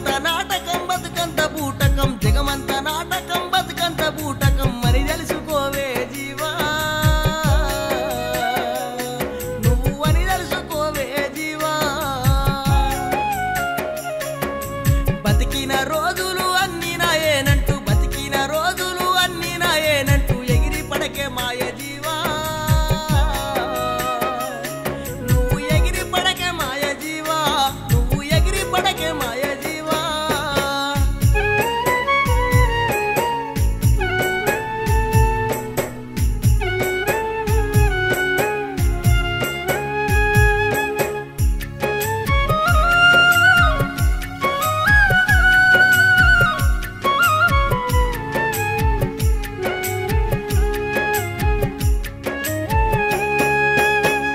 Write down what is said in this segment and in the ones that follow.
జగమంత నాటకం బతుకంత బూటకం జగమంత నాటకం బతుకంత బూటకం మరి తెలుసుకోవే జీవా నువ్వు అని తెలుసుకోవే జీవా బతికిన రోజులు అన్ని నాయేనంటూ బతికిన రోజులు అన్ని నాయేనంటూ ఎగిరి పడకే మాయ జీవా నువ్వు ఎగిరి పడకే మాయ జీవా నువ్వు ఎగిరి పడకే మాయ జీవా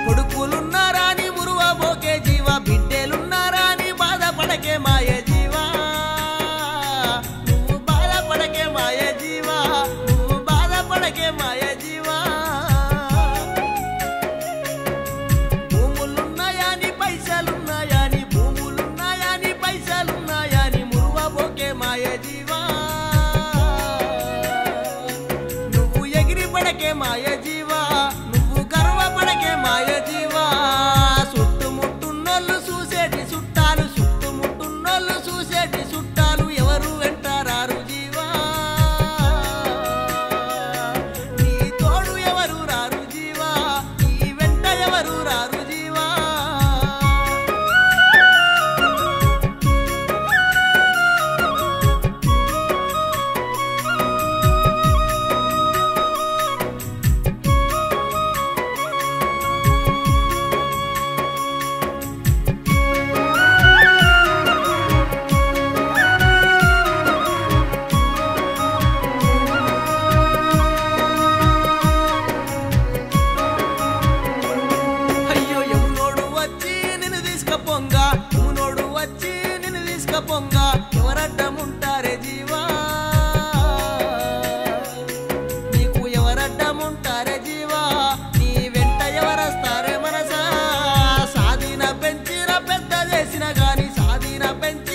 కొడుకులున్నారా నీ మురువబోకే జీవా బిడ్డలున్నారా నీ బాధపడకే మాయ జీవా నువ్వు బాధపడకే మాయ జీవా నువ్వు బాధపడకే మాయ జీవా భూములున్నాయా నీ పైసలున్నాయా నీ భూములున్నాయా నీ పైసలున్నాయా నీ మురువబోకే మాయ జీవా నువ్వు ఎగిరి పడకే మాయ జీవా నువ్వు గర్వపడకే మాయ జీవా చుట్టుముట్టున్నోళ్ళు చూసేటి చుట్టాలు చుట్టుముట్టున్నోళ్ళు చూసేటి చుట్టాలు ఎవరు వెంటారారు జీవా నీ తోడు ఎవరు రారు జీవా నీ వెంట ఎవరు రారు జీవా అయ్యో యమునోడు వచ్చి నిన్ను తీసుకపోంగా యమునోడు వచ్చి నిన్ను తీసుకపోంగా ఎవరడ్డముంటారే జీవా నీకు ఎవరడ్డముంటారే జీవా నీ వెంట ఎవరస్తారే మనసా సాధిన పెంచిన పెద్ద చేసిన గాని సాధిన పెంచిన